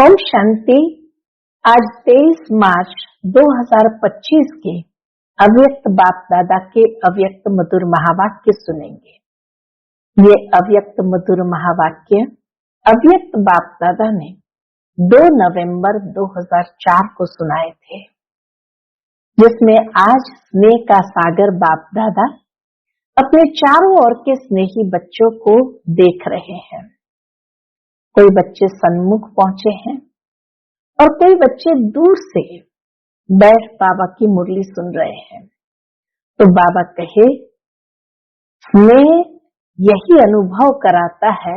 ओम शांति। आज 23 मार्च 2025 के अव्यक्त बाप दादा के अव्यक्त मधुर महावाक्य सुनेंगे। ये अव्यक्त मधुर महावाक्य अव्यक्त बाप दादा ने 2 नवंबर 2004 को सुनाए थे, जिसमें आज स्नेह का सागर बाप दादा अपने चारों ओर के स्नेही बच्चों को देख रहे हैं। कोई बच्चे सन्मुख पहुंचे हैं और कोई बच्चे दूर से बैठ बाबा की मुरली सुन रहे हैं। तो बाबा कहे, स्नेह यही अनुभव कराता है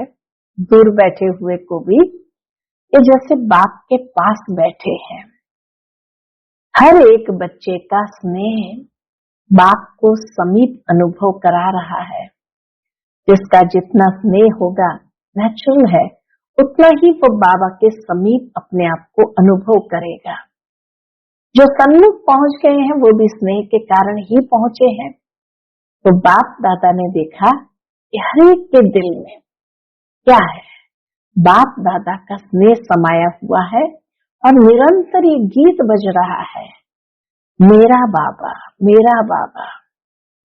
दूर बैठे हुए को भी कि जैसे बाप के पास बैठे हैं। हर एक बच्चे का स्नेह बाप को समीप अनुभव करा रहा है। जिसका जितना स्नेह होगा नेचुरल है, उतना ही वो बाबा के समीप अपने आप को अनुभव करेगा। जो सन्मुख पहुंच गए हैं वो भी स्नेह के कारण ही पहुंचे हैं। तो बाप दादा ने देखा कि हर एक के दिल में क्या है, बाप दादा का स्नेह समाया हुआ है और निरंतर ये गीत बज रहा है, मेरा बाबा मेरा बाबा।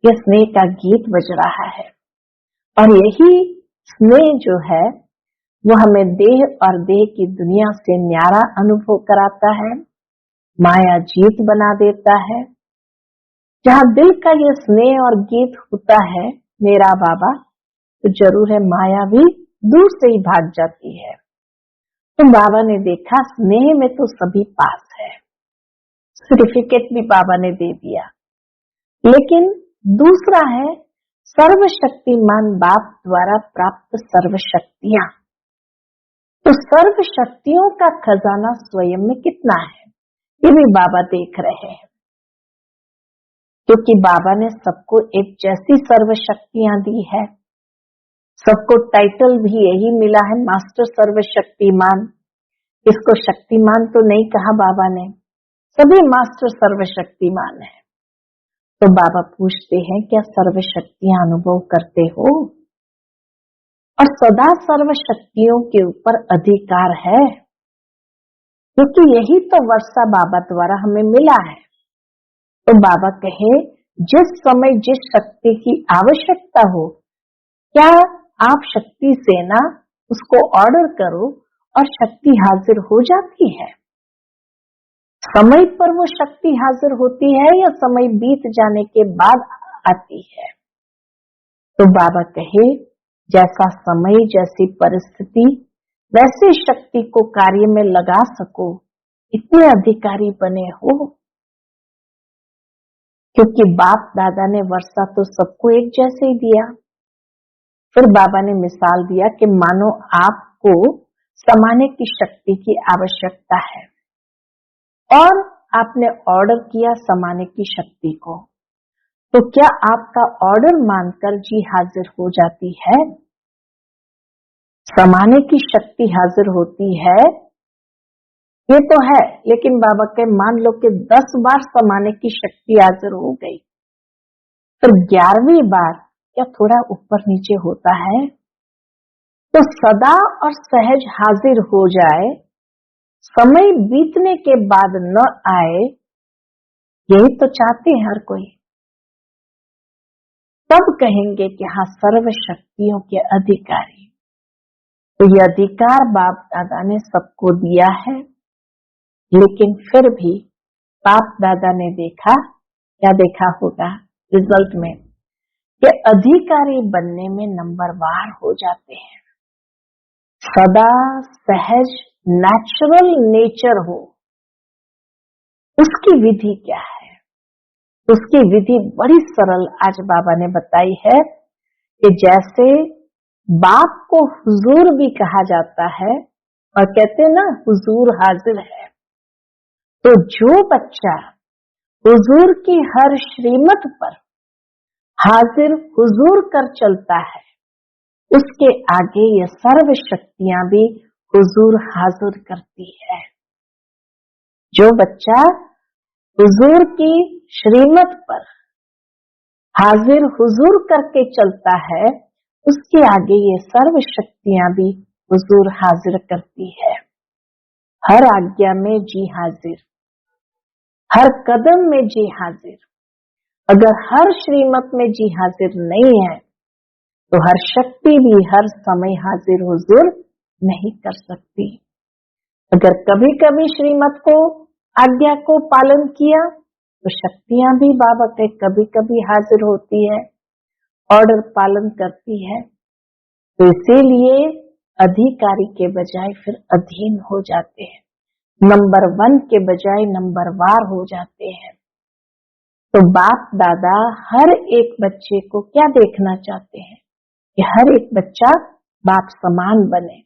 ये स्नेह का गीत बज रहा है और यही स्नेह जो है वो हमें देह और देह की दुनिया से न्यारा अनुभव कराता है, माया जीत बना देता है। जहाँ दिल का ये स्नेह और गीत होता है, मेरा बाबा, तो जरूर है माया भी दूर से ही भाग जाती है। तो बाबा ने देखा स्नेह में तो सभी पास है, सर्टिफिकेट भी बाबा ने दे दिया। लेकिन दूसरा है सर्वशक्तिमान बाप द्वारा प्राप्त सर्व शक्तियां। तो सर्व शक्तियों का खजाना स्वयं में कितना है, ये भी बाबा देख रहे हैं। क्योंकि बाबा ने सबको एक जैसी सर्व शक्तियां दी है। सबको टाइटल भी यही मिला है, मास्टर सर्वशक्तिमान। इसको शक्तिमान तो नहीं कहा बाबा ने, सभी मास्टर सर्वशक्तिमान है। तो बाबा पूछते हैं, क्या सर्व शक्तियां अनुभव करते हो? और सदा सर्व शक्तियों के ऊपर अधिकार है, क्योंकि यही तो वर्षा बाबा द्वारा हमें मिला है। तो बाबा कहे, जिस समय जिस शक्ति की आवश्यकता हो, क्या आप शक्ति से ना उसको ऑर्डर करो और शक्ति हाजिर हो जाती है। समय पर वो शक्ति हाजिर होती है या समय बीत जाने के बाद आती है। तो बाबा कहे, जैसा समय जैसी परिस्थिति वैसे शक्ति को कार्य में लगा सको, इतने अधिकारी बने हो। क्योंकि बाप दादा ने वर्षा तो सबको एक जैसे ही दिया। फिर बाबा ने मिसाल दिया कि मानो आपको समाने की शक्ति की आवश्यकता है और आपने ऑर्डर किया समाने की शक्ति को, तो क्या आपका ऑर्डर मानकर जी हाजिर हो जाती है? समाने की शक्ति हाजिर होती है, ये तो है, लेकिन बाबा के मान लो कि 10 बार समाने की शक्ति हाजिर हो गई, फिर 11वीं बार क्या थोड़ा ऊपर नीचे होता है? तो सदा और सहज हाजिर हो जाए, समय बीतने के बाद न आए, यही तो चाहते हैं हर कोई। तब कहेंगे कि हाँ, सर्व शक्तियों के अधिकारी। तो ये अधिकार बाप दादा ने सबको दिया है, लेकिन फिर भी बाप दादा ने देखा, क्या देखा होगा रिजल्ट में, कि अधिकारी बनने में नंबरवार हो जाते हैं। सदा सहज नेचुरल नेचर हो, उसकी विधि क्या है? उसकी विधि बड़ी सरल आज बाबा ने बताई है कि जैसे बाप को हुजूर भी कहा जाता है और कहते हैं ना, हुजूर हाजिर है। तो जो बच्चा हुजूर की हर श्रीमत पर हाजिर हुजूर कर चलता है, उसके आगे ये सर्व शक्तियां भी हुजूर हाजिर करती है। जो बच्चा हुजूर की श्रीमत पर हाजिर हुजूर करके चलता है, उसके आगे ये सर्व शक्तियां भी हुजूर हाजिर करती है। हर आज्ञा में जी हाजिर, हर कदम में जी हाजिर। अगर हर श्रीमत में जी हाजिर नहीं है तो हर शक्ति भी हर समय हाजिर हुजूर नहीं कर सकती। अगर कभी कभी श्रीमत को, आज्ञा को पालन किया तो शक्तियां भी बाबा के कभी कभी हाजिर होती है, ऑर्डर पालन करती है। तो इसीलिए अधिकारी के बजाय फिर अधीन हो जाते हैं, नंबर 1 के बजाय नंबर वार हो जाते हैं। तो बाप दादा हर एक बच्चे को क्या देखना चाहते हैं कि हर एक बच्चा बाप समान बने,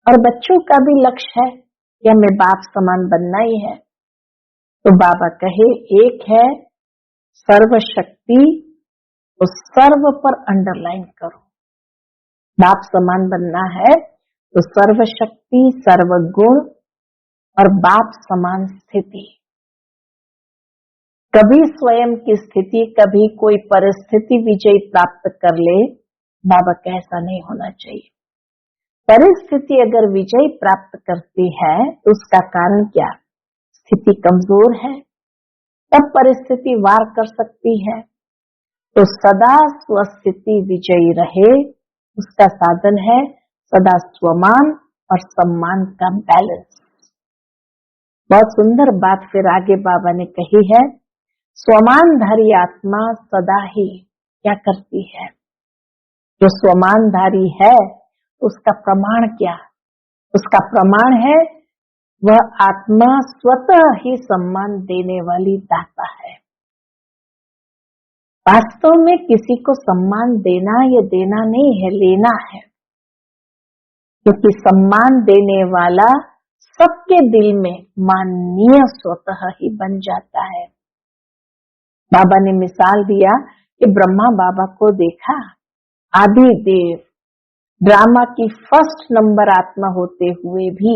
और बच्चों का भी लक्ष्य है कि हमें बाप समान बनना ही है। तो बाबा कहे एक है सर्वशक्ति, तो सर्व पर अंडरलाइन करो। बाप समान बनना है तो सर्वशक्ति, सर्वगुण और बाप समान स्थिति। कभी स्वयं की स्थिति, कभी कोई परिस्थिति विजय प्राप्त कर ले, बाबा का ऐसा नहीं होना चाहिए। परिस्थिति अगर विजय प्राप्त करती है तो उसका कारण क्या? स्थिति कमजोर है, तब परिस्थिति वार कर सकती है। तो सदा स्वस्थिति विजयी रहे, उसका साधन है सदा स्वमान और सम्मान का बैलेंस। बहुत सुंदर बात फिर आगे बाबा ने कही है, स्वमानधारी आत्मा सदा ही क्या करती है? जो स्वमानधारी है उसका प्रमाण क्या? उसका प्रमाण है वह आत्मा स्वतः ही सम्मान देने वाली दाता है। वास्तव में किसी को सम्मान देना या देना नहीं है, लेना है, क्योंकि सम्मान देने वाला सबके दिल में माननीय स्वतः ही बन जाता है। बाबा ने मिसाल दिया कि ब्रह्मा बाबा को देखा, आदि देव ड्रामा की फर्स्ट नंबर आत्मा होते हुए भी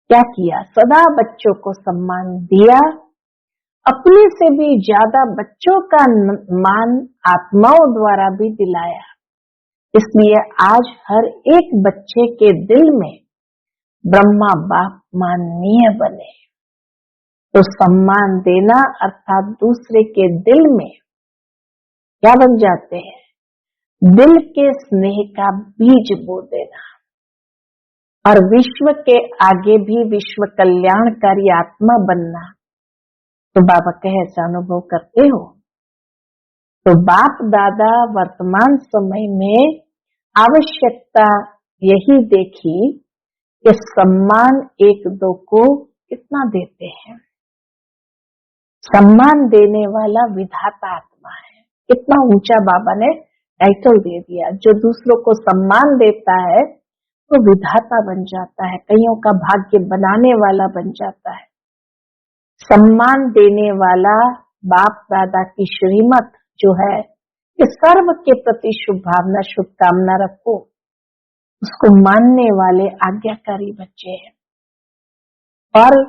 क्या किया? सदा बच्चों को सम्मान दिया, अपने से भी ज्यादा बच्चों का मान आत्माओं द्वारा भी दिलाया। इसलिए आज हर एक बच्चे के दिल में ब्रह्मा बाप माननीय बने। तो सम्मान देना अर्थात दूसरे के दिल में क्या बन जाते हैं? दिल के स्नेह का बीज बो देना, और विश्व के आगे भी विश्व कल्याणकारी आत्मा बनना। तो बाबा कहे ऐसा अनुभव करते हो? तो बाप दादा वर्तमान समय में आवश्यकता यही देखी कि सम्मान एक दो को कितना देते हैं। सम्मान देने वाला विधाता आत्मा है। कितना ऊंचा बाबा ने टाइटल दे दिया। जो दूसरों को सम्मान देता है वो विधाता बन जाता है, कईयों का भाग्य बनाने वाला बन जाता है। सम्मान देने वाला बाप दादा की श्रीमत जो है कि सर्व के प्रति शुभ भावना, शुभकामना रखो, उसको मानने वाले आज्ञाकारी बच्चे हैं। और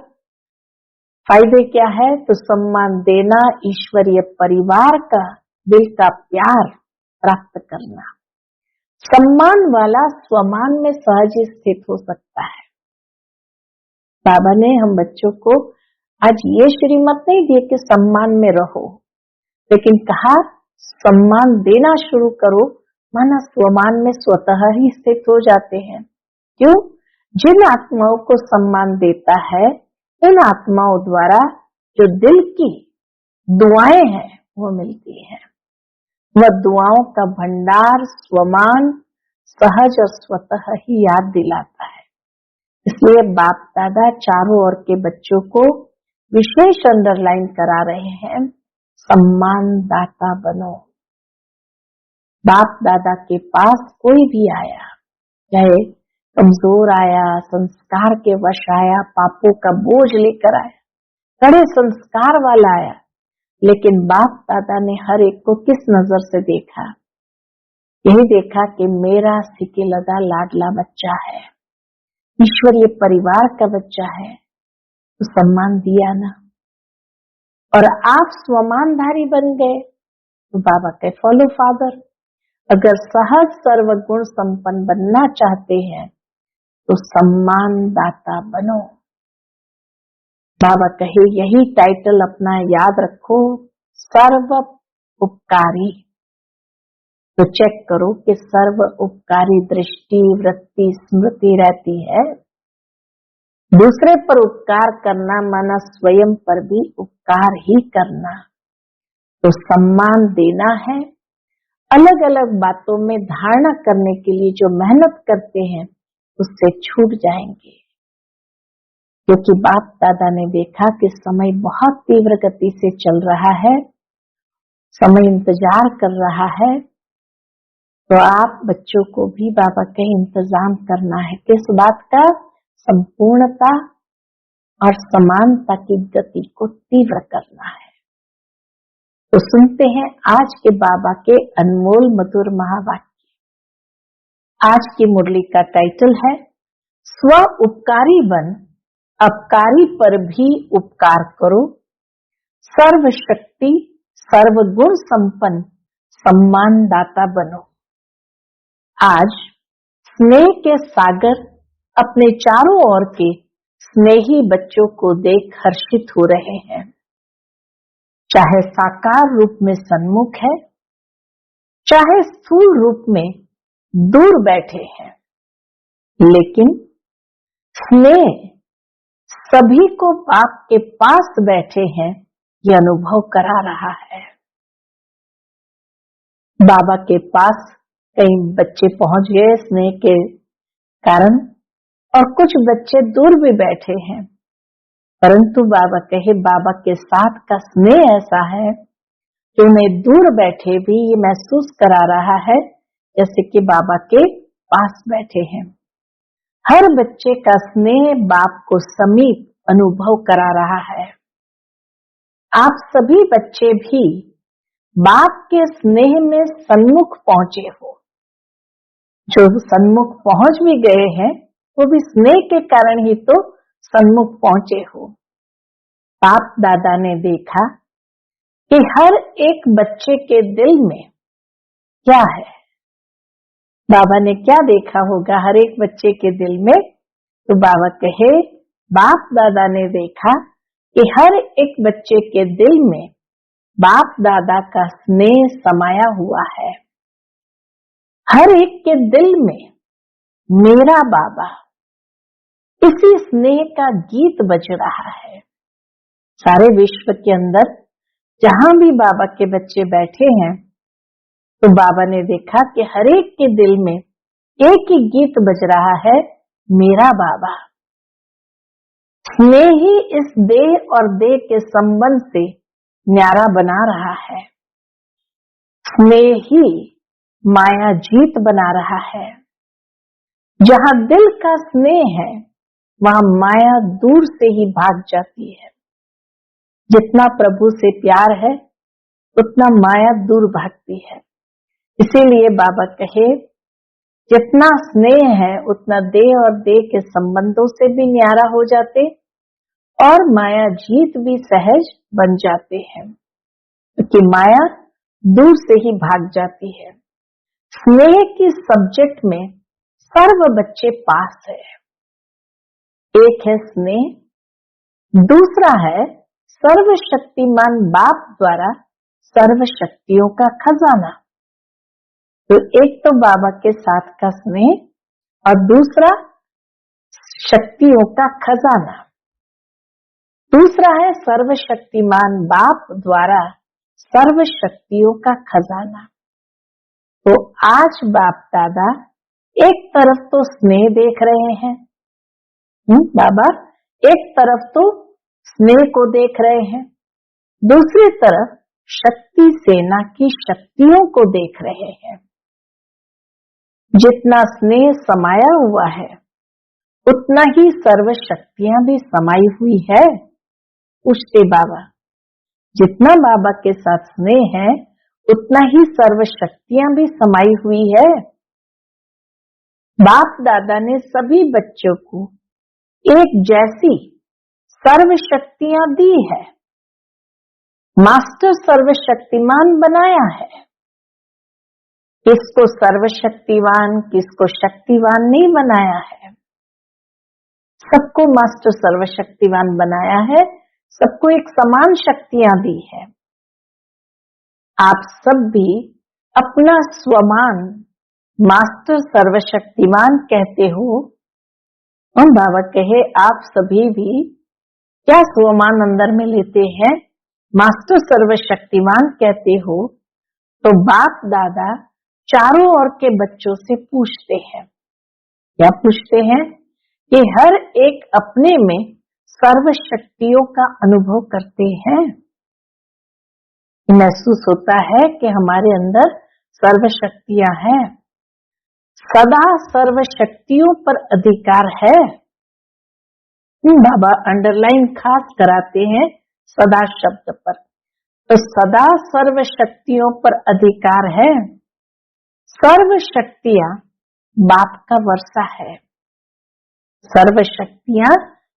फायदे क्या है? तो सम्मान देना, ईश्वरीय परिवार का दिल का प्यार प्राप्त करना। सम्मान वाला स्वमान में सहज स्थित हो सकता है। बाबा ने हम बच्चों को आज ये श्रीमत नहीं दी कि सम्मान में रहो, लेकिन कहा सम्मान देना शुरू करो, माना स्वमान में स्वतः ही स्थित हो जाते हैं। क्यों? जिन आत्माओं को सम्मान देता है उन आत्माओं द्वारा जो दिल की दुआएं हैं वो मिलती हैं। वह दुआओं का भंडार स्वमान सहज और स्वतः ही याद दिलाता है। इसलिए बाप दादा चारों ओर के बच्चों को विशेष अंडरलाइन करा रहे हैं, सम्मान दाता बनो। बाप दादा के पास कोई भी आया, चाहे कमजोर आया, संस्कार के वश आया, पापों का बोझ लेकर आया, कड़े संस्कार वाला आया, लेकिन बाप दादा ने हर एक को किस नजर से देखा? यही देखा कि मेरा सिके लगा लाडला बच्चा है, ईश्वरीय परिवार का बच्चा है, तो सम्मान दिया ना। और आप स्वमानधारी बन गए तो बाबा के फॉलो फादर। अगर सहज सर्वगुण संपन्न बनना चाहते हैं तो सम्मान दाता बनो। बाबा कहे यही टाइटल अपना याद रखो, सर्व उपकारी। तो चेक करो कि सर्व उपकारी दृष्टि, वृत्ति, स्मृति रहती है। दूसरे पर उपकार करना माना स्वयं पर भी उपकार ही करना। तो सम्मान देना है। अलग अलग बातों में धारणा करने के लिए जो मेहनत करते हैं उससे छूट जाएंगे, क्योंकि बाप दादा ने देखा कि समय बहुत तीव्र गति से चल रहा है, समय इंतजार कर रहा है। तो आप बच्चों को भी बाबा के इंतजाम करना है। किस बात का? संपूर्णता और समानता की गति को तीव्र करना है। तो सुनते हैं आज के बाबा के अनमोल मधुर महावाक्य। आज की मुरली का टाइटल है स्व उपकारी बन, अपकारी पर भी उपकार करो, सर्वशक्ति सर्वगुण संपन्न सम्मानदाता बनो। आज स्नेह के सागर अपने चारों ओर के स्नेही बच्चों को देख हर्षित हो रहे हैं। चाहे साकार रूप में सन्मुख है, चाहे स्थूल रूप में दूर बैठे हैं, लेकिन स्नेह सभी को बाप के पास बैठे हैं यह अनुभव करा रहा है। बाबा के पास कई बच्चे पहुंच गए स्नेह के कारण, और कुछ बच्चे दूर भी बैठे हैं, परंतु बाबा कहे बाबा के साथ का स्नेह ऐसा है कि उन्हें दूर बैठे भी ये महसूस करा रहा है जैसे कि बाबा के पास बैठे हैं। हर बच्चे का स्नेह बाप को समीप अनुभव करा रहा है। आप सभी बच्चे भी बाप के स्नेह में सन्मुख पहुंचे हो। जो सन्मुख पहुंच भी गए हैं वो भी स्नेह के कारण ही तो सन्मुख पहुंचे हो। बाप दादा ने देखा कि हर एक बच्चे के दिल में क्या है। बाबा ने क्या देखा होगा हर एक बच्चे के दिल में? तो बाबा कहे बाप दादा ने देखा कि हर एक बच्चे के दिल में बाप दादा का स्नेह समाया हुआ है। हर एक के दिल में मेरा बाबा, इसी स्नेह का गीत बज रहा है। सारे विश्व के अंदर जहां भी बाबा के बच्चे बैठे हैं, तो बाबा ने देखा कि हर एक के दिल में एक ही गीत बज रहा है, मेरा बाबा। स्नेह ही इस देह और देह के संबंध से न्यारा बना रहा है। स्नेह ही माया जीत बना रहा है। जहां दिल का स्नेह है वहां माया दूर से ही भाग जाती है। जितना प्रभु से प्यार है उतना माया दूर भागती है। इसीलिए बाबा कहे जितना स्नेह है उतना देह और देह के संबंधों से भी न्यारा हो जाते और माया जीत भी सहज बन जाते हैं, क्योंकि माया दूर से ही भाग जाती है। स्नेह की सब्जेक्ट में सर्व बच्चे पास है। एक है स्नेह, दूसरा है सर्वशक्तिमान बाप द्वारा सर्व शक्तियों का खजाना। तो एक तो बाबा के साथ का स्नेह और दूसरा शक्तियों का खजाना। दूसरा है सर्वशक्तिमान बाप द्वारा सर्व शक्तियों का खजाना। तो आज बाप दादा एक तरफ तो स्नेह देख रहे हैं, बाबा एक तरफ तो स्नेह को देख रहे हैं, दूसरी तरफ शक्ति सेना की शक्तियों को देख रहे हैं। जितना स्नेह समाया हुआ है उतना ही सर्व शक्तियां भी समाई हुई है। पूछते बाबा, जितना बाबा के साथ स्नेह है उतना ही सर्व शक्तियां भी समाई हुई है। बाप दादा ने सभी बच्चों को एक जैसी सर्व शक्तियां दी है। मास्टर सर्वशक्तिमान बनाया है। किसको सर्वशक्तिवान, किसको शक्तिवान नहीं बनाया है। सबको मास्टर सर्वशक्तिवान बनाया है, सबको एक समान शक्तियां दी है। आप सब भी अपना स्वमान मास्टर सर्वशक्तिवान कहते हो। और बाबा कहे आप सभी भी क्या स्वमान अंदर में लेते हैं, मास्टर सर्वशक्तिवान कहते हो। तो बाप दादा चारों ओर के बच्चों से पूछते हैं, क्या पूछते हैं कि हर एक अपने में सर्व शक्तियों का अनुभव करते हैं। महसूस होता है कि हमारे अंदर सर्व शक्तियां हैं, सदा सर्व शक्तियों पर अधिकार है। बाबा अंडरलाइन खास कराते हैं सदा शब्द पर। तो सदा सर्व शक्तियों पर अधिकार है। सर्व शक्तियां बाप का वर्षा है। सर्व शक्तियां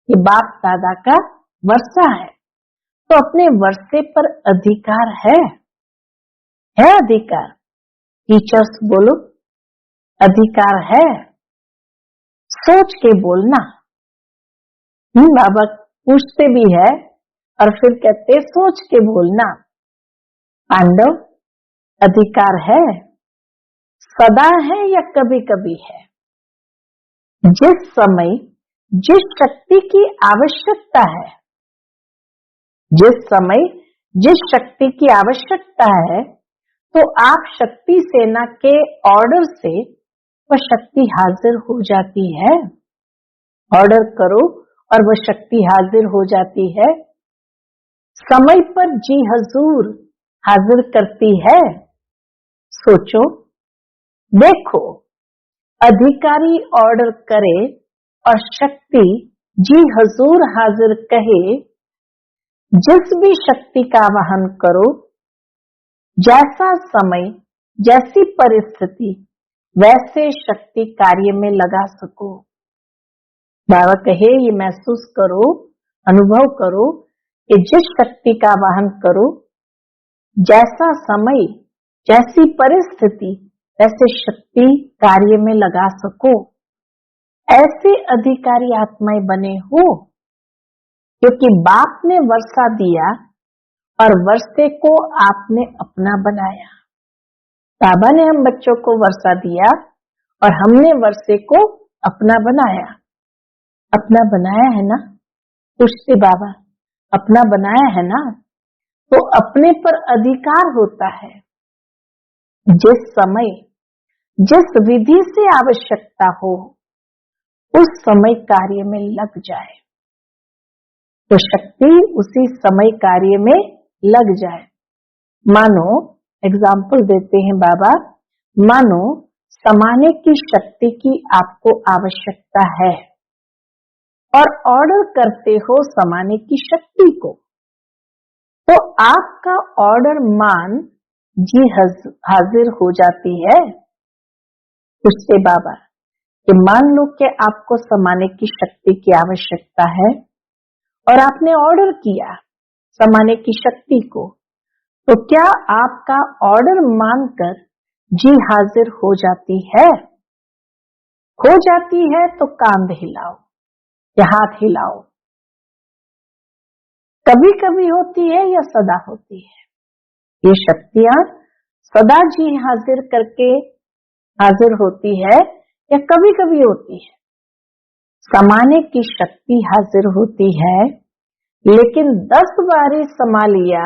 ये बाप दादा का वर्षा है। तो अपने वर्षे पर अधिकार है अधिकार। टीचर्स बोलो, अधिकार है। सोच के बोलना। बाबा पूछते भी है और फिर कहते सोच के बोलना। पांडव अधिकार है, सदा है या कभी कभी है। जिस समय जिस शक्ति की आवश्यकता है, जिस समय जिस शक्ति की आवश्यकता है, तो आप शक्ति सेना के ऑर्डर से वह शक्ति हाजिर हो जाती है। ऑर्डर करो और वह शक्ति हाजिर हो जाती है। समय पर जी हजूर हाजिर करती है। सोचो, देखो, अधिकारी ऑर्डर करे और शक्ति जी हजूर हाजिर कहे, जिस भी शक्ति का आवाहन करो, जैसा समय जैसी परिस्थिति वैसे शक्ति कार्य में लगा सको। बाबा कहे ये महसूस करो, अनुभव करो कि जिस शक्ति का आवाहन करो, जैसा समय जैसी परिस्थिति वैसे शक्ति कार्य में लगा सको। ऐसे अधिकारी आत्माएं बने हो, क्योंकि बाप ने वर्षा दिया और वर्षे को आपने अपना बनाया। बाबा ने हम बच्चों को वर्षा दिया और हमने वर्षे को अपना बनाया। अपना बनाया है ना? पूछते बाबा, अपना बनाया है ना? तो अपने पर अधिकार होता है। जिस समय जिस विधि से आवश्यकता हो, उस समय कार्य में लग जाए, तो शक्ति उसी समय कार्य में लग जाए। मानो एग्जाम्पल देते हैं बाबा, मानो समाने की शक्ति की आपको आवश्यकता है और ऑर्डर करते हो समाने की शक्ति को, तो आपका ऑर्डर मान जी हाजिर हो जाती है। पूछते बाबा कि मान लो कि आपको समाने की शक्ति की आवश्यकता है और आपने ऑर्डर किया समाने की शक्ति को, तो क्या आपका ऑर्डर मानकर जी हाजिर हो जाती है? हो जाती है तो कांध हिलाओ या हाथ हिलाओ। कभी कभी होती है या सदा होती है? ये शक्तियां सदा जी हाजिर करके हाजिर होती है या कभी कभी होती है? समाने की शक्ति हाजिर होती है, लेकिन 10 बारी समा लिया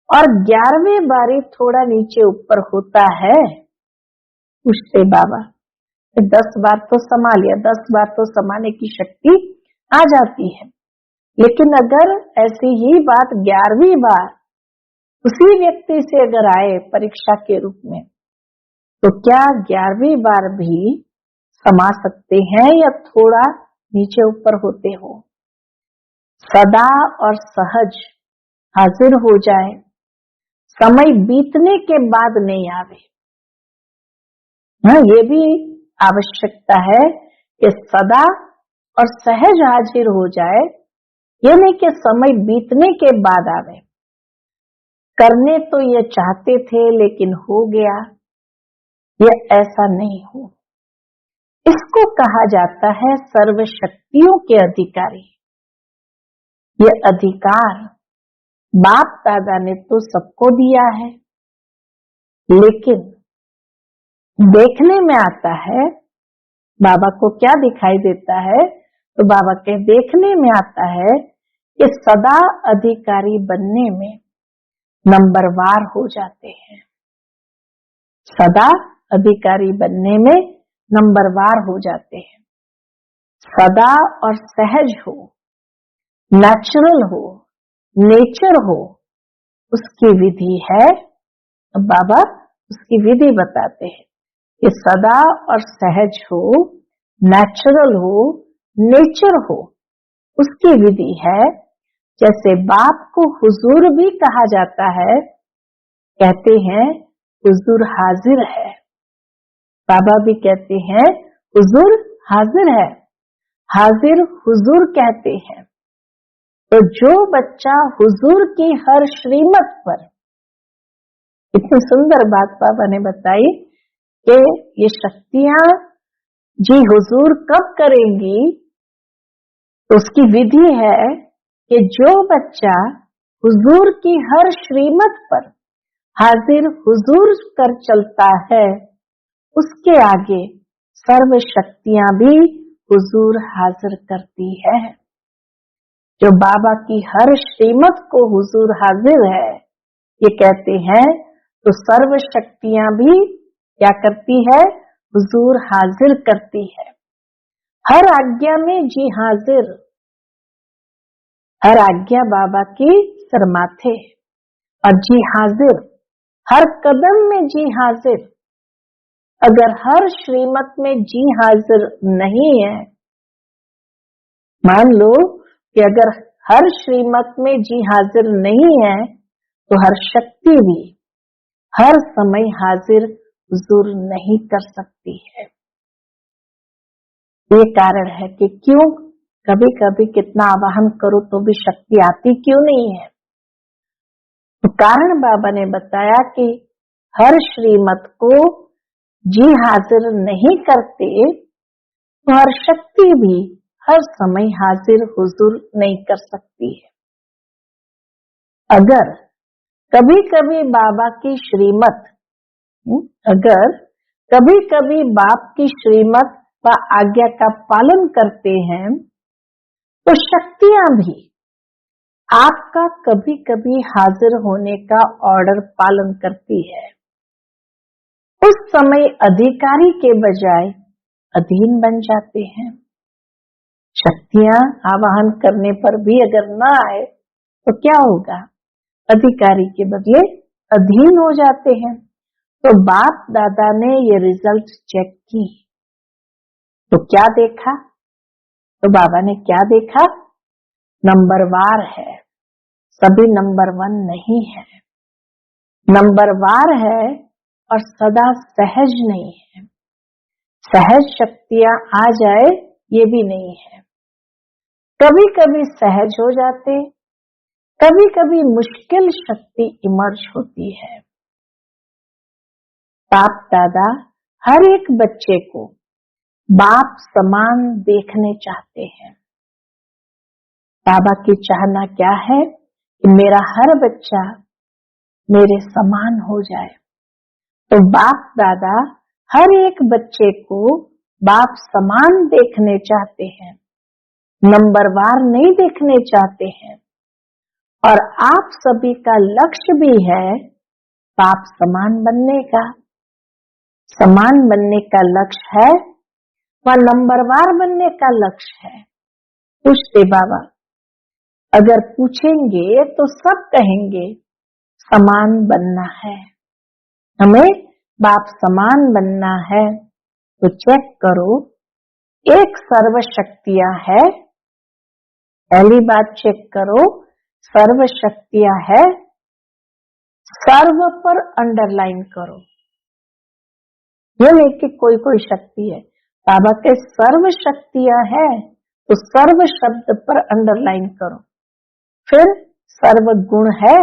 और 11वें बारी थोड़ा नीचे ऊपर होता है। पूछते बाबा, 10 बार तो समा लिया, 10 बार तो समाने की शक्ति आ जाती है, लेकिन अगर ऐसी ही बात 11वीं बार उसी व्यक्ति से अगर आए परीक्षा के रूप में, तो क्या 11वीं बार भी समा सकते हैं या थोड़ा नीचे ऊपर होते हो? सदा और सहज हाजिर हो जाए, समय बीतने के बाद नहीं आवे। ये भी आवश्यकता है कि सदा और सहज हाजिर हो जाए, ये नहीं कि समय बीतने के बाद आवे। करने तो ये चाहते थे लेकिन हो गया, ये ऐसा नहीं हो। इसको कहा जाता है सर्व शक्तियों के अधिकारी। ये अधिकार बाप दादा ने तो सबको दिया है, लेकिन देखने में आता है, बाबा को क्या दिखाई देता है, तो बाबा के देखने में आता है कि सदा अधिकारी बनने में नंबरवार हो जाते हैं। सदा अधिकारी बनने में नंबरवार हो जाते हैं। सदा और सहज हो, नेचुरल हो, नेचर हो, उसकी विधि है। अब बाबा उसकी विधि बताते हैं कि सदा और सहज हो, नेचुरल हो, नेचर हो, उसकी विधि है। जैसे बाप को हुजूर भी कहा जाता है, कहते हैं हुजूर हाजिर है। बाबा भी कहते हैं हुजूर हाजिर है, हाजिर हुजूर कहते हैं। तो जो बच्चा हुजूर की हर श्रीमत पर, इतनी सुंदर बात बाबा ने बताई कि ये शक्तियां जी हुजूर कब करेंगी, तो उसकी विधि है कि जो बच्चा हुजूर की हर श्रीमत पर हाजिर हुजूर कर चलता है, उसके आगे सर्व शक्तियां भी हुजूर हाजिर करती है। जो बाबा की हर श्रीमत को हुजूर हाजिर है, ये कहते हैं, तो सर्व शक्तियां भी क्या करती है, हुजूर हाजिर करती है। हर आज्ञा में जी हाजिर, हर आज्ञा बाबा की सरमाथे, और जी हाजिर हर कदम में जी हाजिर। अगर हर श्रीमत में जी हाजिर नहीं है, मान लो कि अगर हर श्रीमत में जी हाजिर नहीं है, तो हर शक्ति भी हर समय हाजिर हुजूर नहीं कर सकती है। ये कारण है कि क्यों कभी कभी कितना आवाहन करो तो भी शक्ति आती क्यों नहीं है। तो कारण बाबा ने बताया कि हर श्रीमत को जी हाजिर नहीं करते, तो हर शक्ति भी हर समय हाजिर हुजूर नहीं कर सकती है। अगर कभी कभी बाबा की श्रीमत, अगर कभी कभी बाप की श्रीमत व आज्ञा का पालन करते हैं, तो शक्तियां भी आपका कभी कभी हाजिर होने का ऑर्डर पालन करती है। उस समय अधिकारी के बजाय अधीन बन जाते हैं। शक्तियां आवाहन करने पर भी अगर ना आए तो क्या होगा, अधिकारी के बदले अधीन हो जाते हैं। तो बाप दादा ने ये रिजल्ट चेक की, तो क्या देखा, तो बाबा ने क्या देखा, नंबरवार है, सभी नंबर 1 नहीं है। नंबरवार है और सदा सहज नहीं है। सहज शक्तियां आ जाए ये भी नहीं है। कभी कभी सहज हो जाते, कभी कभी मुश्किल शक्ति इमर्ज होती है। बाप दादा हर एक बच्चे को बाप समान देखने चाहते हैं। बाबा की चाहना क्या है कि मेरा हर बच्चा मेरे समान हो जाए। तो बाप दादा हर एक बच्चे को बाप समान देखने चाहते हैं, नंबरवार नहीं देखने चाहते हैं। और आप सभी का लक्ष्य भी है बाप समान बनने का। समान बनने का लक्ष्य है व नंबरवार बनने का लक्ष्य है। पूछते बाबा, अगर पूछेंगे तो सब कहेंगे समान बनना है, हमें बाप समान बनना है। तो चेक करो, एक सर्व शक्तियां है, पहली बात चेक करो, सर्व शक्तियां है, सर्व पर अंडरलाइन करो। ये नहीं कि कोई कोई शक्ति है, बाबा के सर्व शक्तियां है, तो सर्व शब्द पर अंडरलाइन करो। फिर सर्व गुण है,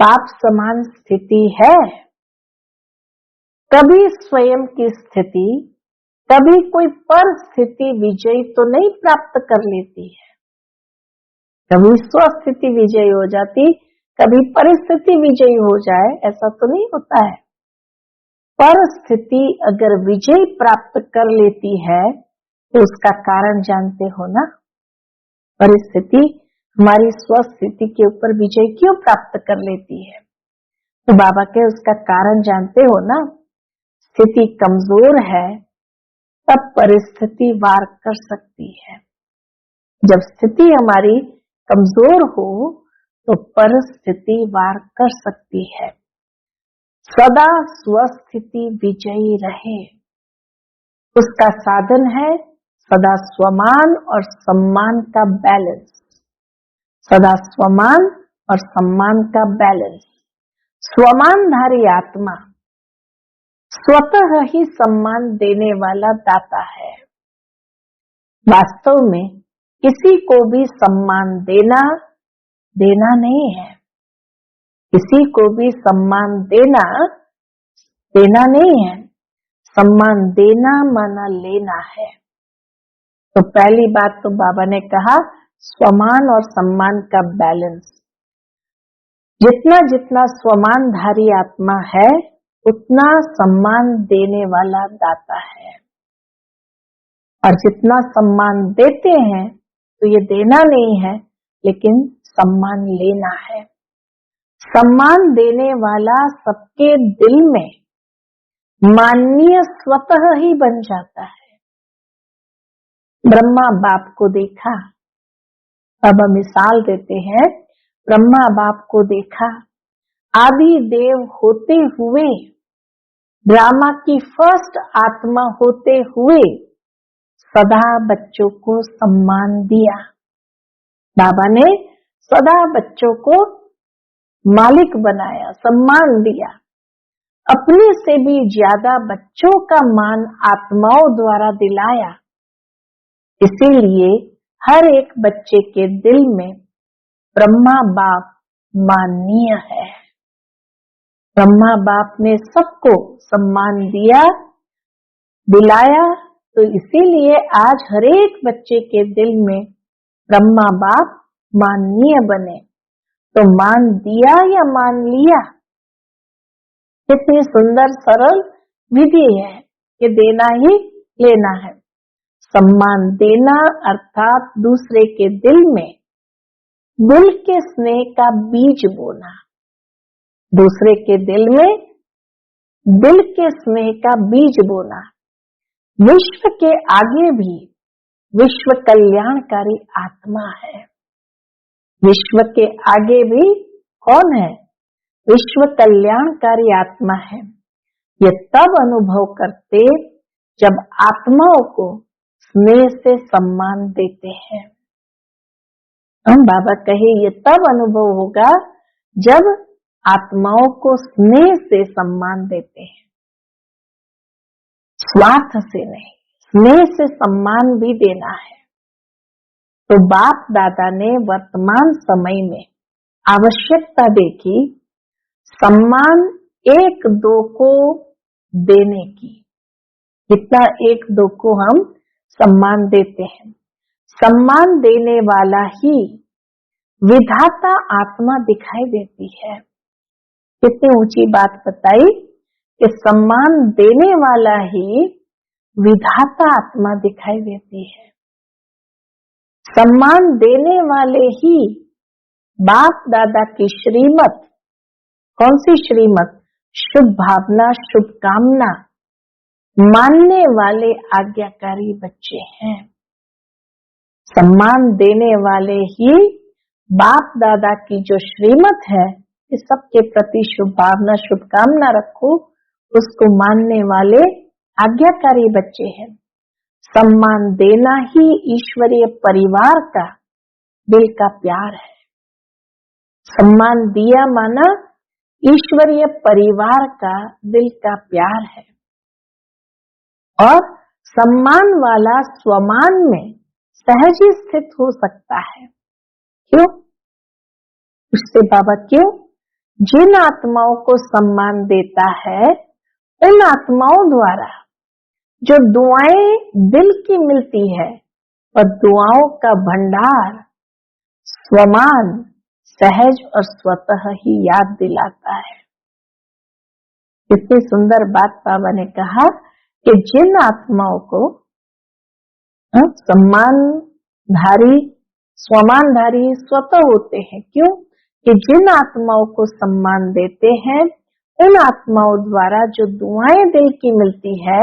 बाप समान स्थिति है। कभी स्वयं की स्थिति कभी कोई परिस्थिति विजय तो नहीं प्राप्त कर लेती है, कभी स्वस्थिति विजयी हो जाती, कभी परिस्थिति विजयी हो जाए, ऐसा तो नहीं होता है। परिस्थिति अगर विजय प्राप्त कर लेती है तो उसका कारण जानते हो ना। परिस्थिति हमारी स्वस्थिति के ऊपर विजय क्यों प्राप्त कर लेती है, तो बाबा के उसका कारण जानते हो ना। स्थिति कमजोर है तब परिस्थिति वार कर सकती है। जब स्थिति हमारी कमजोर हो तो परिस्थिति वार कर सकती है। सदा स्वस्थिति विजयी रहे, उसका साधन है सदा स्वमान और सम्मान का बैलेंस। सदा स्वमान और सम्मान का बैलेंस। स्वमानधारी आत्मा स्वतः ही सम्मान देने वाला दाता है। वास्तव में किसी को भी सम्मान देना नहीं है, किसी को भी सम्मान देना नहीं है। सम्मान देना माना लेना है। तो पहली बात तो बाबा ने कहा स्वमान और सम्मान का बैलेंस। जितना जितना स्वमानधारी आत्मा है उतना सम्मान देने वाला दाता है, और जितना सम्मान देते हैं तो ये देना नहीं है लेकिन सम्मान लेना है। सम्मान देने वाला सबके दिल में माननीय स्वतः ही बन जाता है। ब्रह्मा बाप को देखा, अब मिसाल देते हैं, ब्रह्मा बाप को देखा, आदि देव होते हुए, ड्रामा की फर्स्ट आत्मा होते हुए सदा बच्चों को सम्मान दिया। बाबा ने सदा बच्चों को मालिक बनाया, सम्मान दिया। अपने से भी ज्यादा बच्चों का मान आत्माओं द्वारा दिलाया। इसीलिए हर एक बच्चे के दिल में ब्रह्मा बाप माननीय है। ब्रह्मा बाप ने सबको सम्मान दिलाया, तो इसीलिए आज हर एक बच्चे के दिल में ब्रह्मा बाप माननीय बने। तो मान दिया या मान लिया, कितनी सुंदर सरल विधि है कि देना ही लेना है। सम्मान देना अर्थात दूसरे के दिल के स्नेह का बीज बोना। दूसरे के दिल के स्नेह का बीज बोना। विश्व के आगे भी विश्व कल्याणकारी आत्मा है। विश्व के आगे भी कौन है? विश्व कल्याणकारी आत्मा है। ये तब अनुभव करते जब आत्माओं को स्नेह से सम्मान देते हैं। हम बाबा कहे ये तब अनुभव होगा जब आत्माओं को स्नेह से सम्मान देते हैं, स्वार्थ से नहीं, स्नेह से सम्मान भी देना है। तो बाप दादा ने वर्तमान समय में आवश्यकता देखी सम्मान एक दो को देने की। कितना एक दो को हम सम्मान देते हैं। सम्मान देने वाला ही विधाता आत्मा दिखाई देती है। कितनी ऊंची बात बताई कि सम्मान देने वाला ही विधाता आत्मा दिखाई देती है। सम्मान देने वाले ही बाप दादा की श्रीमत, कौन सी श्रीमत? शुभ भावना, शुभ कामना मानने वाले आज्ञाकारी बच्चे हैं। सम्मान देने वाले ही बाप दादा की जो श्रीमत है कि सबके प्रति शुभ भावना, शुभकामना रखो, उसको मानने वाले आज्ञाकारी बच्चे हैं। सम्मान देना ही ईश्वरीय परिवार का दिल का प्यार है। सम्मान दिया माना ईश्वरीय परिवार का दिल का प्यार है। और सम्मान वाला स्वमान में सहज ही स्थित हो सकता है। क्यों? उससे बाबा क्यों? जिन आत्माओं को सम्मान देता है उन आत्माओं द्वारा जो दुआएं दिल की मिलती है और दुआओं का भंडार स्वमान, सहज और स्वतः ही याद दिलाता है। इतनी सुंदर बात बाबा ने कहा कि जिन आत्माओं को सम्मानधारी, स्वमानधारी स्वतः होते हैं। क्यों? कि जिन आत्माओं को सम्मान देते हैं उन आत्माओं द्वारा जो दुआएं दिल की मिलती है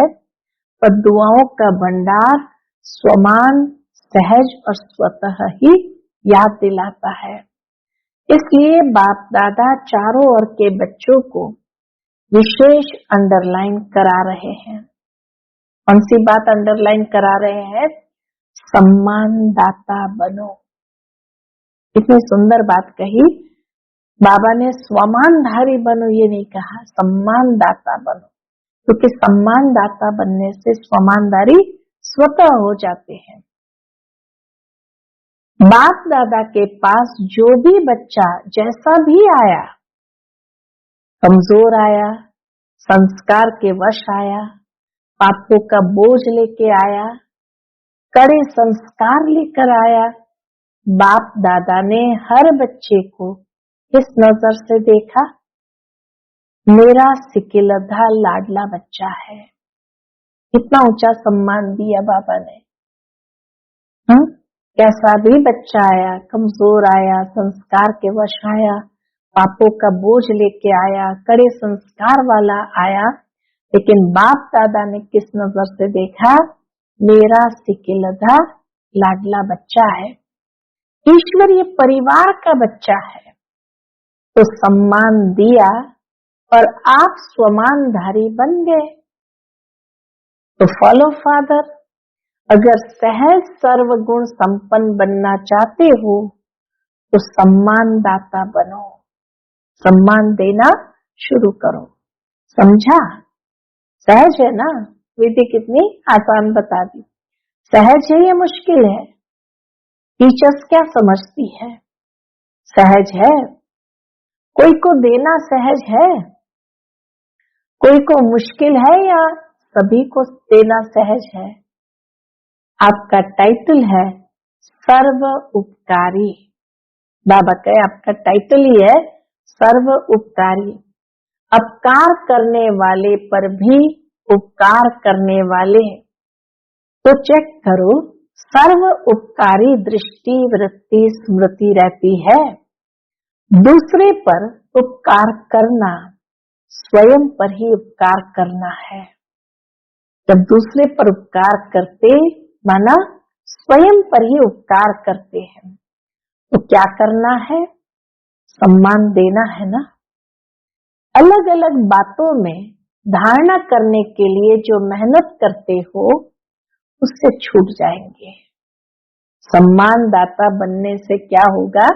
और दुआओं का भंडार स्वमान, सहज और स्वतः ही याद दिलाता है। इसलिए बाप दादा चारों ओर के बच्चों को विशेष अंडरलाइन करा रहे हैं। कौन सी बात अंडरलाइन करा रहे हैं? सम्मानदाता बनो। इतनी सुंदर बात कही बाबा ने। स्वमानधारी बनो ये नहीं कहा, सम्मानदाता बनो, क्योंकि सम्मानदाता बनने से स्वमानधारी स्वतः हो जाते हैं। बाप दादा के पास जो भी बच्चा जैसा भी आया, कमजोर आया, संस्कार के वश आया, पापों का बोझ लेके आया, कड़े संस्कार लेकर आया, बाप दादा ने हर बच्चे को इस नजर से देखा, मेरा सिकिलधा लाडला बच्चा है। कितना ऊंचा सम्मान दिया बाबा ने। कैसा भी बच्चा आया, कमजोर आया, संस्कार के वश आया, पापों का बोझ लेके आया, कड़े संस्कार वाला आया, लेकिन बाप दादा ने किस नजर से देखा? मेरा सिकिलधा लाडला बच्चा है, ईश्वरीय परिवार का बच्चा है। तो सम्मान दिया और आप स्वमानधारी बन गए। तो फॉलो फादर। अगर सहज सर्वगुण संपन्न बनना चाहते हो तो सम्मानदाता बनो, सम्मान देना शुरू करो। समझा? सहज है ना? विधि कितनी आसान बता दी। सहज है या मुश्किल है? टीचर्स क्या समझती है? सहज है। कोई को देना सहज है, कोई को मुश्किल है, या सभी को देना सहज है? आपका टाइटल है सर्व उपकारी। बाबा कहे आपका टाइटल ही है सर्व उपकारी। अपकार करने वाले पर भी उपकार करने वाले। तो चेक करो, सर्व उपकारी दृष्टि, वृत्ति, स्मृति रहती है। दूसरे पर उपकार करना स्वयं पर ही उपकार करना है। जब दूसरे पर उपकार करते माना स्वयं पर ही उपकार करते हैं, तो क्या करना है? सम्मान देना है ना। अलग अलग बातों में धारणा करने के लिए जो मेहनत करते हो उससे छूट जाएंगे। सम्मानदाता बनने से क्या होगा?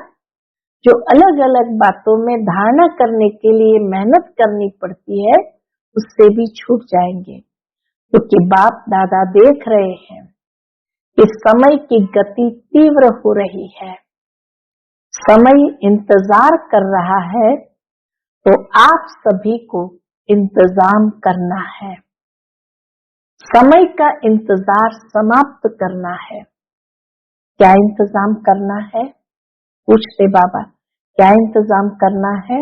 जो अलग अलग बातों में धारणा करने के लिए मेहनत करनी पड़ती है उससे भी छूट जाएंगे, क्योंकि बाप दादा देख रहे हैं कि समय की गति तीव्र हो रही है, समय इंतजार कर रहा है, तो आप सभी को इंतजाम करना है। समय का इंतजार समाप्त करना है। क्या इंतजाम करना है? पूछते बाबा, क्या इंतजाम करना है?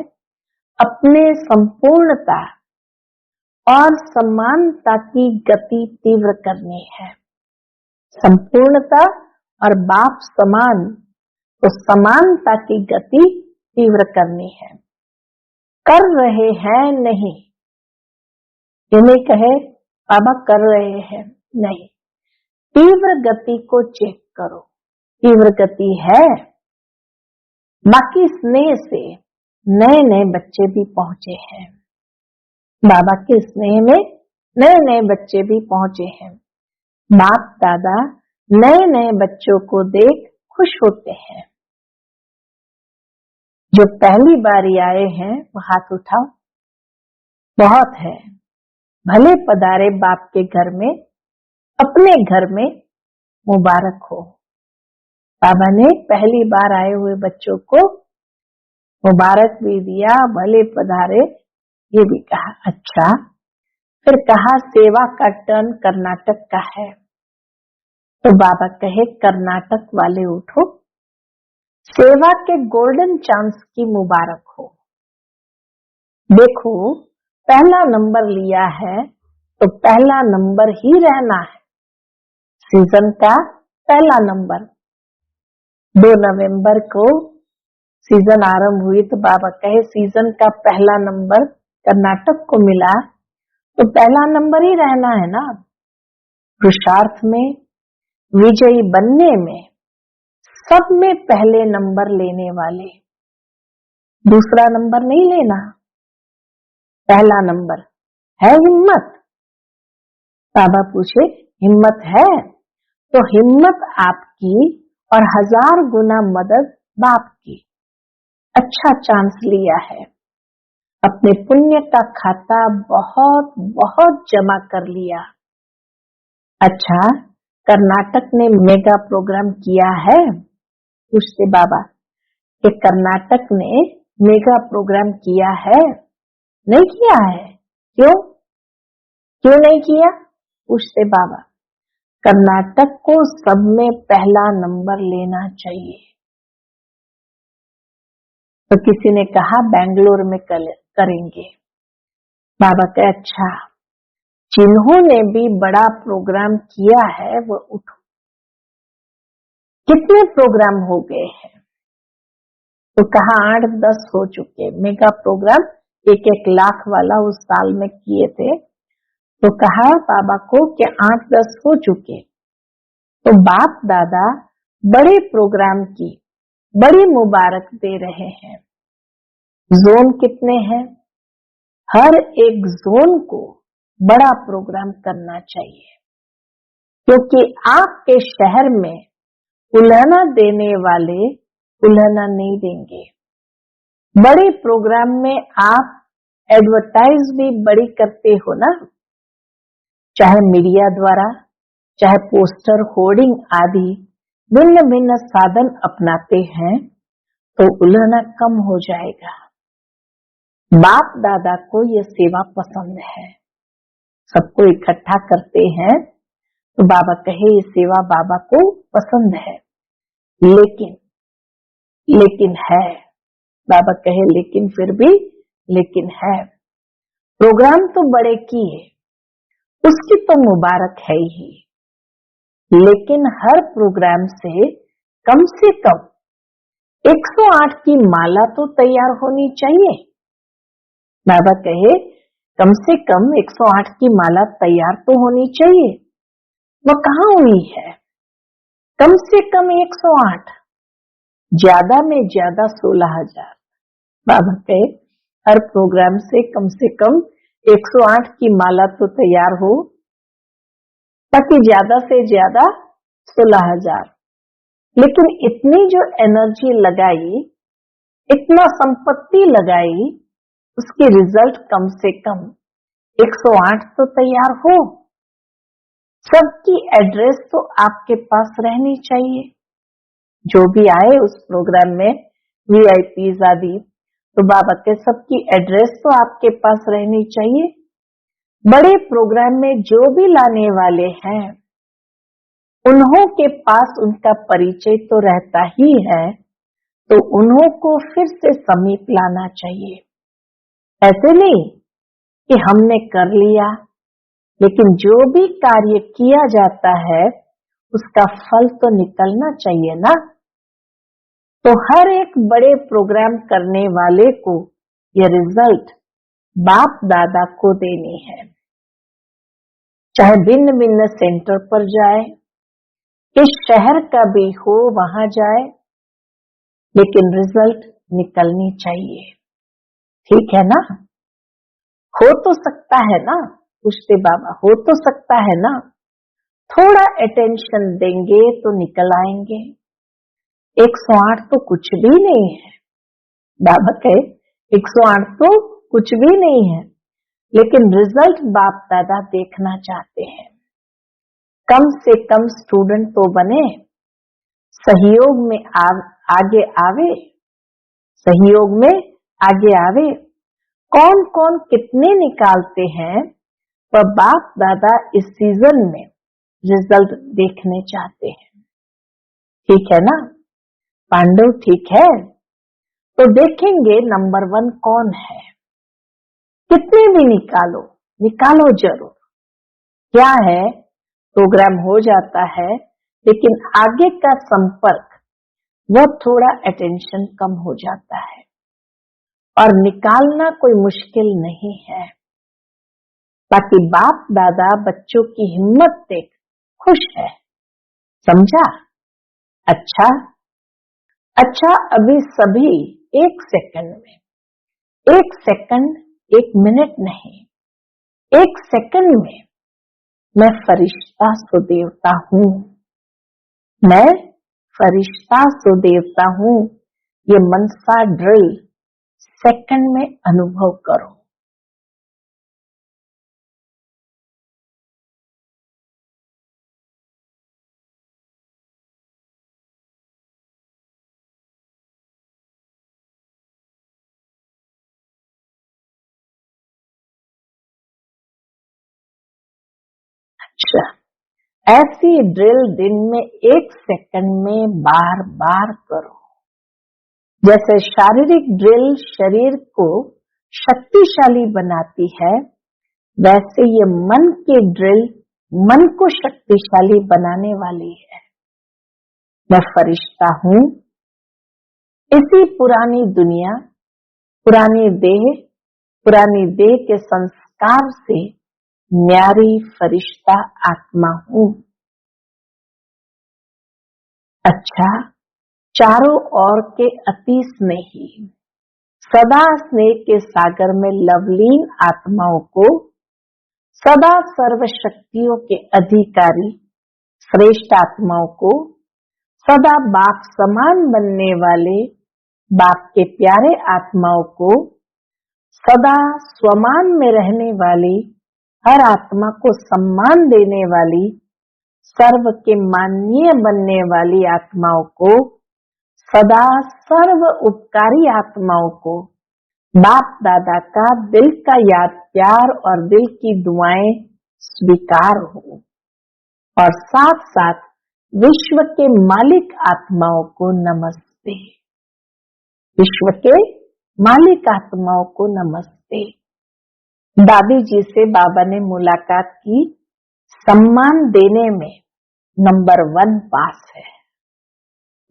अपने संपूर्णता और समानता की गति तीव्र करनी है। संपूर्णता और बाप समान, तो समानता की गति तीव्र करनी है। कर रहे हैं नहीं, ये नहीं कहे बाबा कर रहे हैं, नहीं, तीव्र गति को चेक करो। तीव्र गति है। बाकी स्नेह से नए नए बच्चे भी पहुंचे हैं। बाबा के स्नेह में नए नए बच्चे भी पहुंचे हैं। बाप दादा नए नए बच्चों को देख खुश होते हैं। जो पहली बारी आए हैं वो हाथ उठाओ। बहुत है। भले पधारे बाप के घर में, अपने घर में मुबारक हो। बाबा ने पहली बार आए हुए बच्चों को मुबारक भी दिया, भले पधारे ये भी कहा। अच्छा, फिर कहा सेवा का टर्न कर्नाटक का है। तो बाबा कहे कर्नाटक वाले उठो, सेवा के गोल्डन चांस की मुबारक हो। देखो पहला नंबर लिया है तो पहला नंबर ही रहना है। सीजन का पहला नंबर 2 नवंबर को सीजन आरंभ हुई तो बाबा कहे सीजन का पहला नंबर कर्नाटक को मिला तो पहला नंबर ही रहना है ना। पुरुषार्थ में, विजयी बनने में सब में पहले नंबर लेने वाले, दूसरा नंबर नहीं लेना, पहला नंबर है हिम्मत। बाबा पूछे हिम्मत है तो हिम्मत आपकी और 1000 गुना मदद बाप की। अच्छा चांस लिया है, अपने पुण्य का खाता बहुत बहुत जमा कर लिया। अच्छा कर्नाटक ने मेगा प्रोग्राम किया है? पूछते बाबा कि कर्नाटक ने मेगा प्रोग्राम किया है? नहीं किया है। क्यों क्यों नहीं किया? पूछते बाबा। कर्नाटक को सब में पहला नंबर लेना चाहिए। तो किसी ने कहा बेंगलोर में करेंगे। बाबा कहे अच्छा, जिन्होंने भी बड़ा प्रोग्राम किया है वो उठो। कितने प्रोग्राम हो गए हैं? तो कहा 8-10 हो चुके। मेगा प्रोग्राम 1-1 लाख वाला उस साल में किए थे। तो कहा बाबा को कि 8-10 हो चुके। तो बाप दादा बड़े प्रोग्राम की बड़ी मुबारक दे रहे हैं। जोन कितने हैं? हर एक जोन को बड़ा प्रोग्राम करना चाहिए, क्योंकि आपके शहर में उल्हना देने वाले उल्हना नहीं देंगे। बड़े प्रोग्राम में आप एडवर्टाइज भी बड़ी करते हो ना, चाहे मीडिया द्वारा, चाहे पोस्टर, होर्डिंग आदि भिन्न भिन्न साधन अपनाते हैं तो उल्हना कम हो जाएगा। बाप दादा को यह सेवा पसंद है, सबको इकट्ठा करते हैं तो बाबा कहे ये सेवा बाबा को पसंद है। लेकिन है, बाबा कहे लेकिन फिर भी लेकिन है। प्रोग्राम तो बड़े किए, उसकी तो मुबारक है ही, लेकिन हर प्रोग्राम से कम 108 की माला तो तैयार होनी चाहिए। बाबा कहे कम से कम 108 की माला तैयार तो होनी चाहिए। वह कहाँ हुई है? कम से कम 108, ज्यादा में ज्यादा 16,000। बाबा कहे हर प्रोग्राम से कम 108 की माला तो तैयार हो, ताकि ज्यादा से ज्यादा 16,000। लेकिन इतनी जो एनर्जी लगाई, इतना संपत्ति लगाई, उसकी रिजल्ट कम से कम 108 तो तैयार हो। सबकी एड्रेस तो आपके पास रहनी चाहिए। जो भी आए उस प्रोग्राम में, वीआईपीज आदि, तो बाबा के सबकी एड्रेस तो आपके पास रहनी चाहिए। बड़े प्रोग्राम में जो भी लाने वाले हैं उन्हों के पास उनका परिचय तो रहता ही है, तो उन्हों को फिर से समीप लाना चाहिए। ऐसे नहीं कि हमने कर लिया, लेकिन जो भी कार्य किया जाता है उसका फल तो निकलना चाहिए ना। तो हर एक बड़े प्रोग्राम करने वाले को ये रिजल्ट बाप दादा को देनी है। चाहे भिन्न भिन्न सेंटर पर जाए, इस शहर का भी हो वहां जाए, लेकिन रिजल्ट निकलनी चाहिए। ठीक है ना? हो तो सकता है ना? पूछते बाबा, हो तो सकता है ना? थोड़ा अटेंशन देंगे तो निकल आएंगे। 108 तो कुछ भी नहीं है। बाबा कहे 108 तो कुछ भी नहीं है, लेकिन रिजल्ट बाप दादा देखना चाहते हैं। कम से कम स्टूडेंट तो बने, सहयोग में आगे आवे, सहयोग में आगे आवे। कौन कौन कितने निकालते हैं वह बाप दादा इस सीजन में रिजल्ट देखने चाहते हैं। ठीक है ना पांडव, ठीक है? तो देखेंगे नंबर 1 कौन है। कितने भी निकालो, निकालो जरूर। क्या है, प्रोग्राम हो जाता है, लेकिन आगे का संपर्क वह थोड़ा अटेंशन कम हो जाता है, और निकालना कोई मुश्किल नहीं है। बाकी बाप दादा बच्चों की हिम्मत देख खुश है, समझा? अच्छा, अभी सभी 1 सेकंड में, 1 सेकंड 1 मिनट नहीं, 1 सेकंड में मैं फरिश्ता सुदेवता हूँ, मैं फरिश्ता सुदेवता हूँ। ये मनसा ड्रिल सेकंड में अनुभव करो। अच्छा, ऐसी ड्रिल दिन में 1 सेकंड में बार बार करो। जैसे शारीरिक ड्रिल शरीर को शक्तिशाली बनाती है, वैसे ये मन की ड्रिल मन को शक्तिशाली बनाने वाली है। मैं फरिश्ता हूँ, इसी पुरानी दुनिया, पुरानी देह के संस्कार से न्यारी फरिश्ता आत्मा हूँ। अच्छा, चारों ओर के अति स्नेही, सदा स्नेह के सागर में लवलीन आत्माओं को, सदा सर्व शक्तियों के अधिकारी श्रेष्ठ आत्माओं को, सदा बाप समान बनने वाले बाप के प्यारे आत्माओं को, सदा स्वमान में रहने वाली हर आत्मा को सम्मान देने वाली सर्व के माननीय बनने वाली आत्माओं को, सदा सर्व उपकारी आत्माओं को बाप दादा का दिल का याद प्यार और दिल की दुआएं स्वीकार हो, और साथ साथ विश्व के मालिक आत्माओं को नमस्ते। विश्व के मालिक आत्माओं को नमस्ते। दादी जी से बाबा ने मुलाकात की, सम्मान देने में नंबर 1 पास है।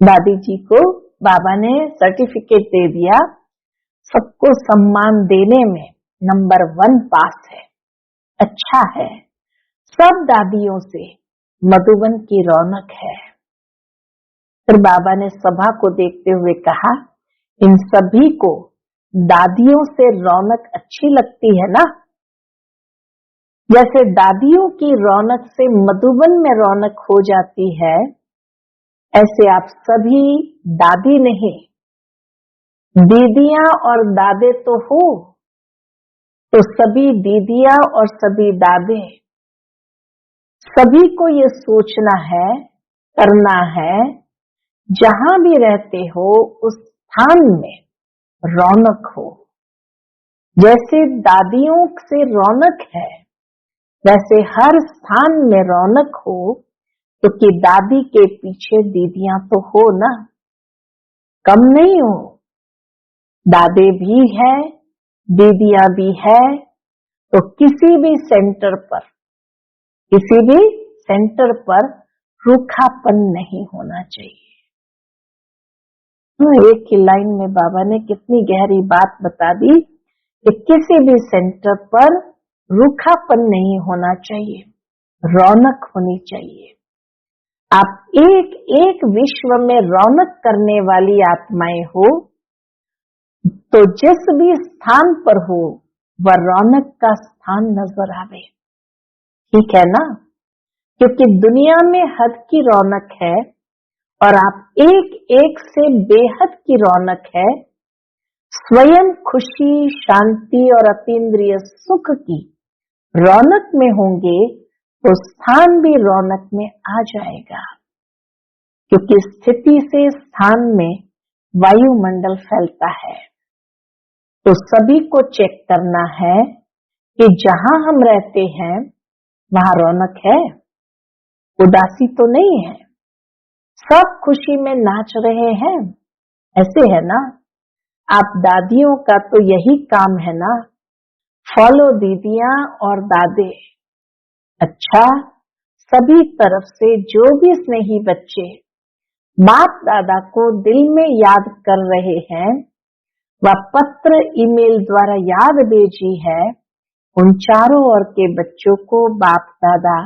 दादी जी को बाबा ने सर्टिफिकेट दे दिया, सबको सम्मान देने में नंबर 1 पास है। अच्छा है, सब दादियों से मधुबन की रौनक है। फिर बाबा ने सभा को देखते हुए कहा, इन सभी को दादियों से रौनक अच्छी लगती है ना? जैसे दादियों की रौनक से मधुबन में रौनक हो जाती है, ऐसे आप सभी दादी नहीं, दीदियां और दादे तो हो, तो सभी दीदियां और सभी दादे, सभी को ये सोचना है, करना है, जहां भी रहते हो उस स्थान में रौनक हो। जैसे दादियों से रौनक है, वैसे हर स्थान में रौनक हो, क्योंकि दादी के पीछे दीदियां तो हो ना, कम नहीं हो। दादे भी है, दीदियां भी है, तो किसी भी सेंटर पर रूखापन नहीं होना चाहिए। एक ही लाइन में बाबा ने कितनी गहरी बात बता दी कि किसी भी सेंटर पर रूखापन नहीं होना चाहिए, रौनक होनी चाहिए। आप एक एक विश्व में रौनक करने वाली आत्माएं हो, तो जिस भी स्थान पर हो वह रौनक का स्थान नजर आवे। ठीक है ना? क्योंकि दुनिया में हद की रौनक है और आप एक एक से बेहद की रौनक है। स्वयं खुशी, शांति और अतीन्द्रिय सुख की रौनक में होंगे तो स्थान भी रौनक में आ जाएगा, क्योंकि स्थिति से स्थान में वायुमंडल फैलता है। तो सभी को चेक करना है कि जहां हम रहते हैं वहां रौनक है, उदासी तो नहीं है, सब खुशी में नाच रहे हैं, ऐसे है ना। आप दादियों का तो यही काम है ना, फॉलो दीदियां और दादे। अच्छा, सभी तरफ से जो भी स्नेही बच्चे बाप दादा को दिल में याद कर रहे हैं, वह पत्र ईमेल द्वारा याद भेजी है, उन चारों ओर के बच्चों को बाप दादा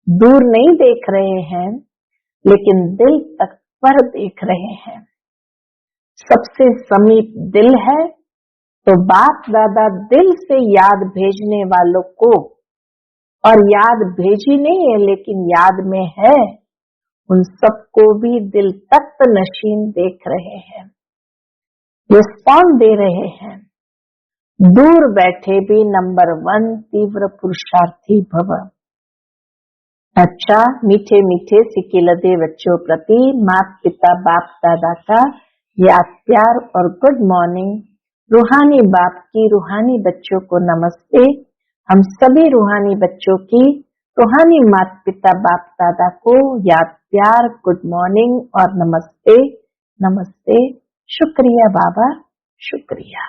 दूर नहीं देख रहे हैं, लेकिन दिल तक पर देख रहे हैं। सबसे समीप दिल है, तो बाप दादा दिल से याद भेजने वालों को, और याद भेजी नहीं है लेकिन याद में है, उन सबको भी दिल तक नशीन देख रहे हैं, रिस्पॉन्ड दे रहे हैं। दूर बैठे भी नंबर 1 तीव्र पुरुषार्थी भव। अच्छा, मीठे मीठे सिके लदे बच्चों प्रति माता पिता बाप दादा का याद प्यार और गुड मॉर्निंग। रूहानी बाप की रूहानी बच्चों को नमस्ते। हम सभी रूहानी बच्चों की रूहानी माता पिता बाप दादा को याद प्यार, गुड मॉर्निंग और नमस्ते। नमस्ते, शुक्रिया बाबा, शुक्रिया।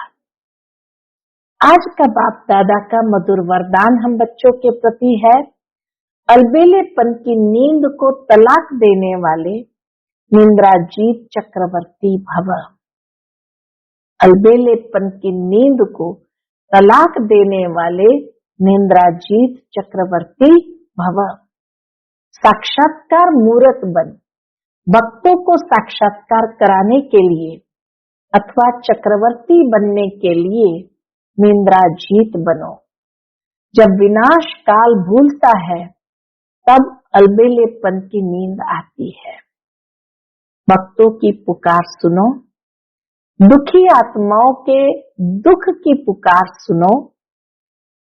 आज का बाप दादा का मधुर वरदान हम बच्चों के प्रति है, अलबेलेपन की नींद को तलाक देने वाले निंद्राजीत चक्रवर्ती भव। अलबेलेपन की नींद को तलाक देने वाले निंद्राजीत चक्रवर्ती भव। साक्षात्कार मूर्त बन। भक्तों को साक्षात्कार कराने के लिए अथवा चक्रवर्ती बनने के लिए निंद्राजीत बनो। जब विनाश काल भूलता है तब अलबेलेपन की नींद आती है। भक्तों की पुकार सुनो, दुखी आत्माओं के दुख की पुकार सुनो,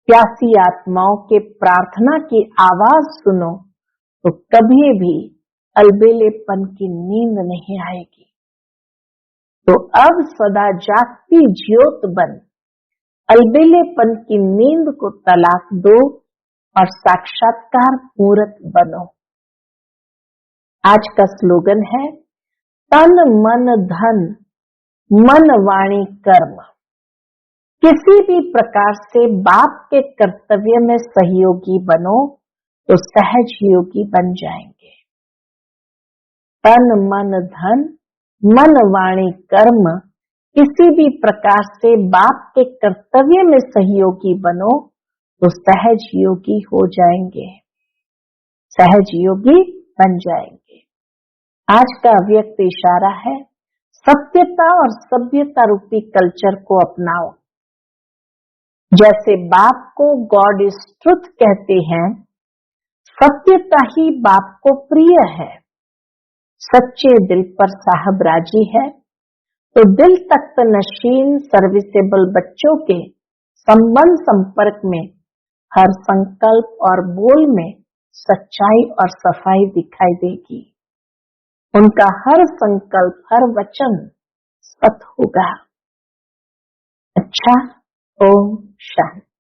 प्यासी आत्माओं के प्रार्थना की आवाज सुनो, तो कभी भी अलबेलेपन की नींद नहीं आएगी। तो अब सदा जागती ज्योत बन, अलबेलेपन की नींद को तलाक दो और साक्षात्कार मूर्त बनो। आज का स्लोगन है, तन मन धन, मन वाणी कर्म। किसी भी प्रकार से बाप के कर्तव्य में सहयोगी बनो तो सहज योगी बन जाएंगे। तन मन धन, मन वाणी कर्म, किसी भी प्रकार से बाप के कर्तव्य में सहयोगी बनो तो सहज योगी हो जाएंगे, सहज योगी बन जाएंगे। आज का अव्यक्त इशारा है, सत्यता और सभ्यता रूपी कल्चर को अपनाओ। जैसे बाप को गॉड इज ट्रुथ कहते हैं, सत्यता ही बाप को प्रिय है। सच्चे दिल पर साहब राजी है, तो दिल तख्त नशीन सर्विसेबल बच्चों के संबंध संपर्क में हर संकल्प और बोल में सच्चाई और सफाई दिखाई देगी। उनका हर संकल्प, हर वचन सत होगा। अच्छा, ओम शांति।